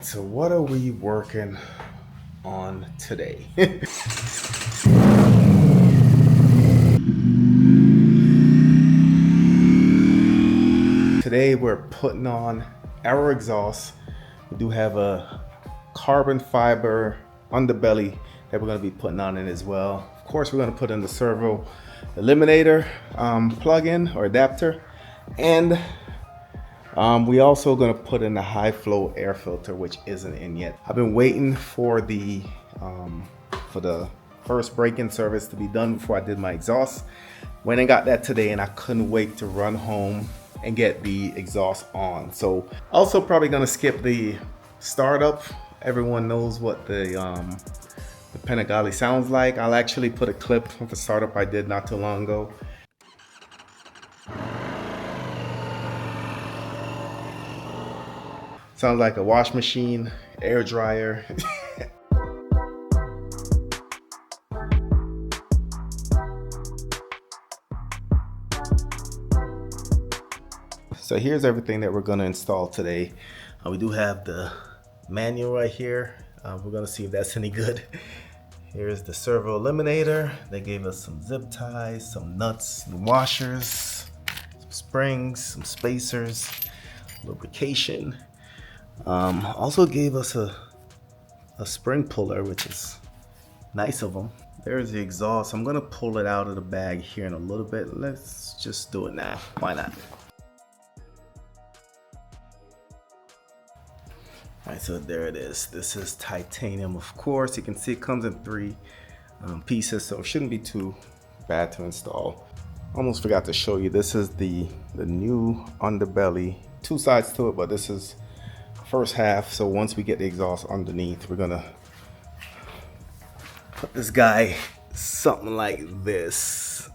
So what are we working on today? Today we're putting on our exhaust. We do have a carbon fiber underbelly that we're going to be putting on it as well. Of course, we're going to put in the servo eliminator plug-in or adapter, and we also going to put in the high flow air filter, which isn't in yet. I've been waiting for the first break-in service to be done before I did my exhaust. Went and got that today, and I couldn't wait to run home and get the exhaust on. So also probably going to skip the startup. Everyone knows what the Panigale sounds like. I'll actually put a clip of a startup I did not too long ago. Sounds like a wash machine, air dryer. So here's everything that we're going to install today. We do have the manual right here. We're going to see if that's any good. Here's the servo eliminator. They gave us some zip ties, some nuts and washers, some springs, some spacers, lubrication. Also gave us a spring puller, which is nice of them. There's the exhaust. I'm going to pull it out of the bag here in a little bit. Let's just do it now. Why not? All right, so there it is. This is titanium, of course. You can see it comes in 3 pieces, so it shouldn't be too bad to install. Almost forgot to show you. This is the new underbelly. 2 sides to it, but this is first half. So once we get the exhaust underneath, we're gonna put this guy something like this,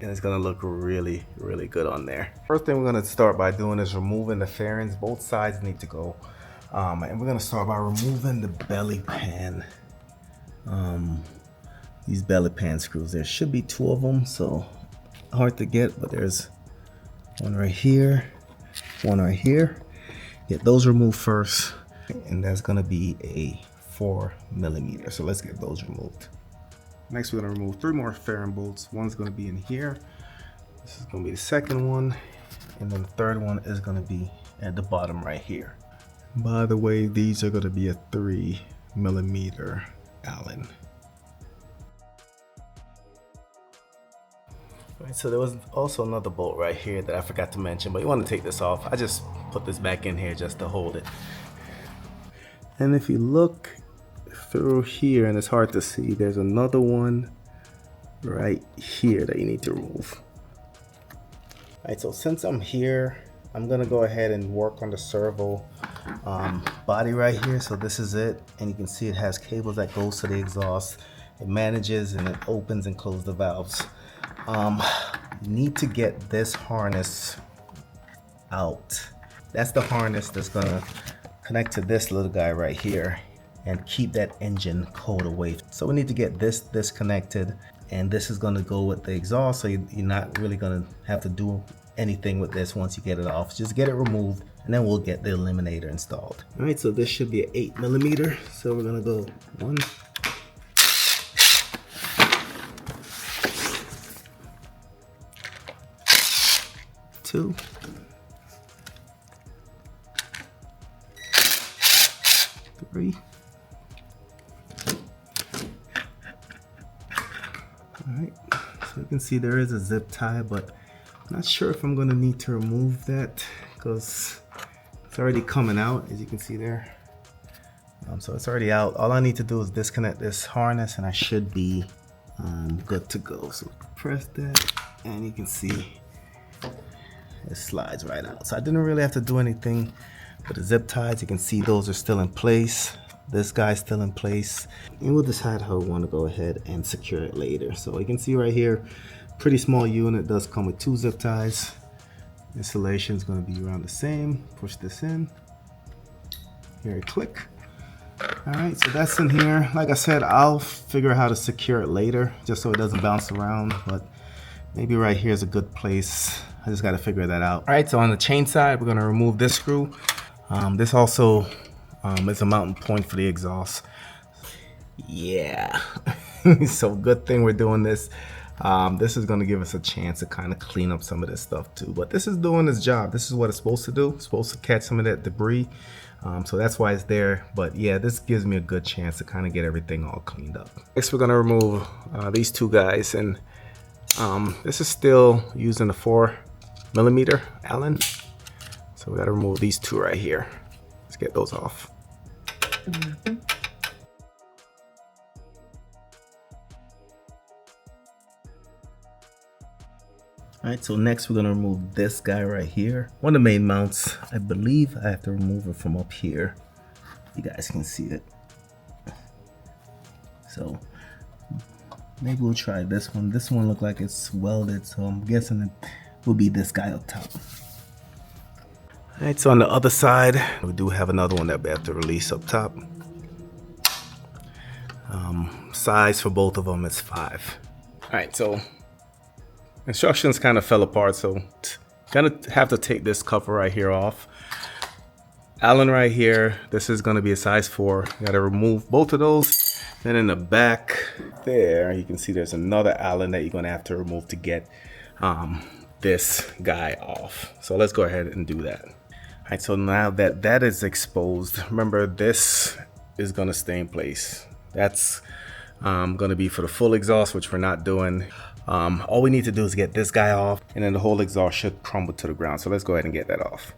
and it's gonna look really, really good on there. First thing we're gonna start by doing is removing the fairings. Both sides need to go. And we're gonna start by removing the belly pan. These belly pan screws, there should be 2 of them, so hard to get, but there's one right here, one right here. Get those removed first, and that's gonna be a 4mm. So let's get those removed. Next, we're gonna remove 3 more fairing bolts. One's gonna be in here. This is gonna be the second one, and then the third one is gonna be at the bottom right here. By the way, these are going to be a 3mm Allen. Alright, so there was also another bolt right here that I forgot to mention, but you want to take this off. I just put this back in here just to hold it. And if you look through here, and it's hard to see, there's another one right here that you need to remove. Alright, so since I'm here, I'm gonna go ahead and work on the servo body right here. So this is it, and you can see it has cables that goes to the exhaust. It manages and it opens and closes the valves. You need to get this harness out. That's the harness that's gonna connect to this little guy right here and keep that engine cold away. So we need to get this disconnected, and this is gonna go with the exhaust, so you're not really gonna have to do anything with this once you get it off. Just get it removed, and then we'll get the eliminator installed. All right, so this should be an 8mm. So we're gonna go 1, 2, 3. All right, so you can see there is a zip tie, but I'm not sure if I'm gonna need to remove that because it's already coming out, as you can see there. So it's already out. All I need to do is disconnect this harness, and I should be good to go. So press that, and you can see it slides right out. So I didn't really have to do anything with the zip ties. You can see those are still in place. This guy's still in place, and we'll decide how we want to go ahead and secure it later. So you can see right here, pretty small unit, does come with 2 zip ties. Installation is going to be around the same. Push this in. Here a click. All right, so that's in here. Like I said, I'll figure out how to secure it later, just so it doesn't bounce around, but maybe right here is a good place. I just got to figure that out. All right, so on the chain side, we're going to remove this screw. This also It's a mounting point for the exhaust. Yeah. So good thing we're doing this. This is going to give us a chance to kind of clean up some of this stuff too. But this is doing its job. This is what it's supposed to do. It's supposed to catch some of that debris. So that's why it's there. But yeah, this gives me a good chance to kind of get everything all cleaned up. Next, we're going to remove these two guys. And this is still using the 4mm Allen. So we got to remove these two right here. Let's get those off. Alright, so next we're going to remove this guy right here. One of the main mounts. I believe I have to remove it from up here. You guys can see it. So maybe we'll try this one. This one looks like it's welded, so I'm guessing it will be this guy up top. Alright, so on the other side, we do have another one that we have to release up top. Size for both of them is 5. Alright, so instructions kind of fell apart, so gonna have to take this cover right here off. Allen right here, this is gonna be a size 4. You gotta remove both of those. Then in the back there, you can see there's another Allen that you're gonna have to remove to get this guy off. So let's go ahead and do that. All right, so now that that is exposed, remember this is gonna stay in place. That's gonna be for the full exhaust, which we're not doing. All we need to do is get this guy off, and then the whole exhaust should crumble to the ground. So let's go ahead and get that off.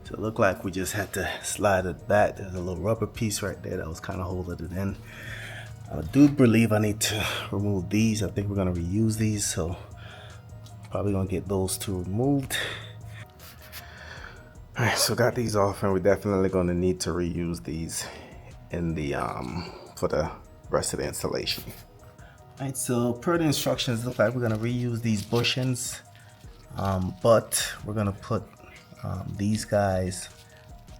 So it looked like we just had to slide it back. There's a little rubber piece right there that was kind of holding it in. I do believe I need to remove these. I think we're going to reuse these, so probably going to get those two removed. All right, so got these off, and we're definitely going to need to reuse these in the for the rest of the installation. All right, so per the instructions, look like we're going to reuse these bushings, but we're going to put these guys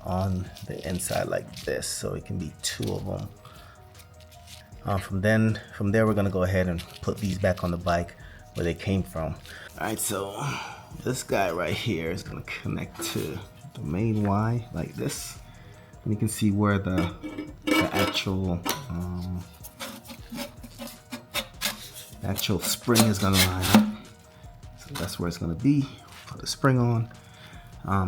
on the inside like this, so it can be 2 of them. From there we're gonna go ahead and put these back on the bike where they came from. All right, so this guy right here is gonna connect to the main Y like this, and you can see where the actual spring is gonna line up. So that's where it's gonna be. Put the spring on.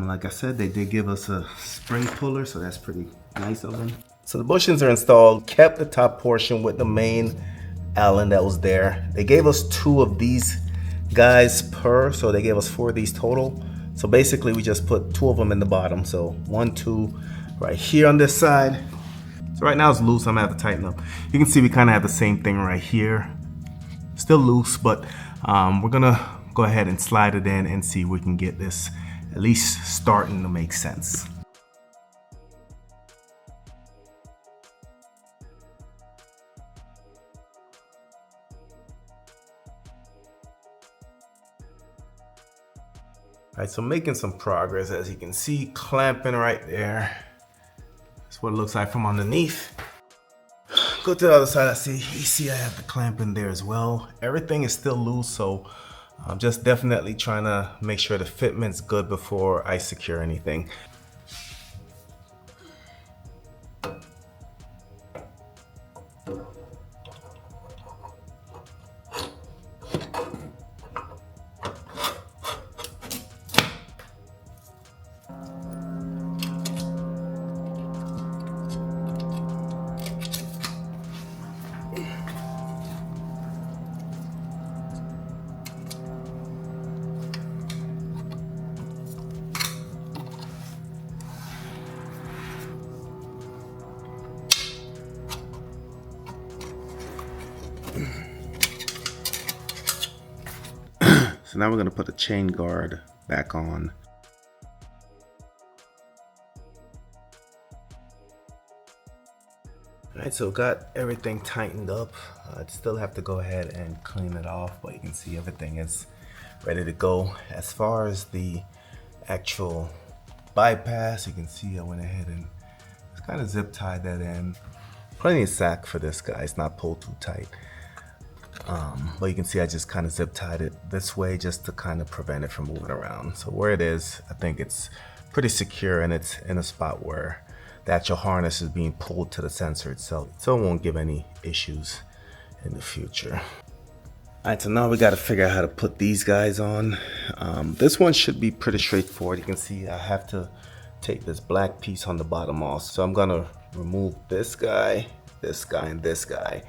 Like I said, they did give us a spring puller, so that's pretty nice of them. So the bushings are installed, kept the top portion with the main Allen that was there. They gave us 2 of these guys per, so they gave us 4 of these total. So basically we just put 2 of them in the bottom. So 1, 2 right here on this side. So right now it's loose, I'm gonna have to tighten up. You can see we kind of have the same thing right here. Still loose, but we're gonna go ahead and slide it in and see if we can get this at least starting to make sense. All right, so making some progress, as you can see, clamping right there. That's what it looks like from underneath. Go to the other side, you see I have the clamp in there as well. Everything is still loose, so I'm just definitely trying to make sure the fitment's good before I secure anything. So now we're going to put the chain guard back on. Alright, so got everything tightened up. I still have to go ahead and clean it off, but you can see everything is ready to go. As far as the actual bypass, you can see I went ahead and kind of zip tie that in. Plenty of sack for this guy, it's not pulled too tight. But you can see I just kind of zip tied it this way just to kind of prevent it from moving around. So where it is, I think it's pretty secure, and it's in a spot where the actual harness is being pulled to the sensor itself, so it won't give any issues in the future. Alright, so now we got to figure out how to put these guys on. This one should be pretty straightforward. You can see I have to take this black piece on the bottom off. So I'm gonna remove this guy, and this guy.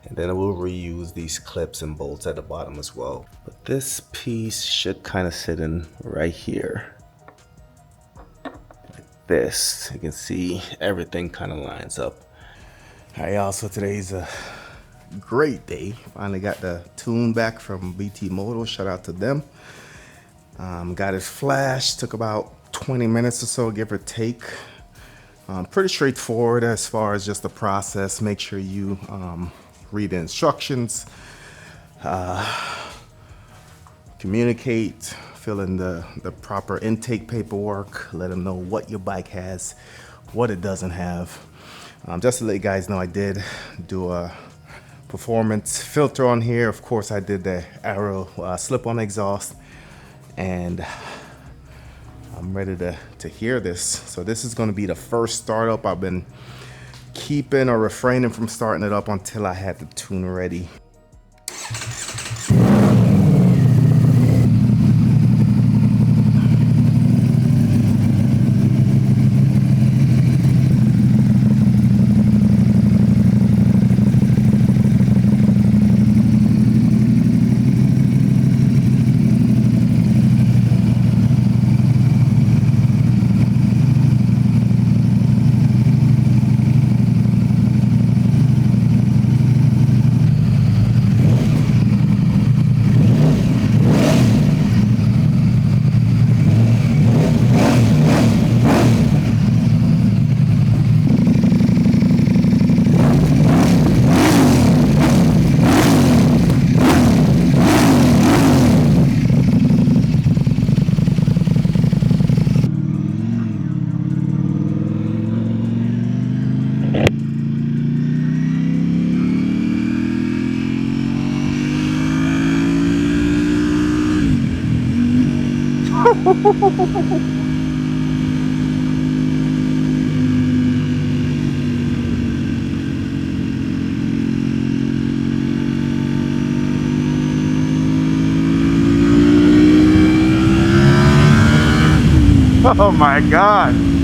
And then we'll reuse these clips and bolts at the bottom as well. But this piece should kind of sit in right here. Like this. You can see everything kind of lines up. Alright, y'all, so today's a great day. Finally got the tune back from BT Moto. Shout out to them. Got his flash. Took about 20 minutes or so, give or take. Pretty straightforward as far as just the process. Make sure you read the instructions, communicate, fill in the proper intake paperwork, let them know what your bike has, what it doesn't have. Just to let you guys know, I did do a performance filter on here. Of course, I did the Aero slip-on exhaust, and I'm ready to hear this. So this is going to be the first startup. I've been keeping or refraining from starting it up until I had the tune ready. Oh my God.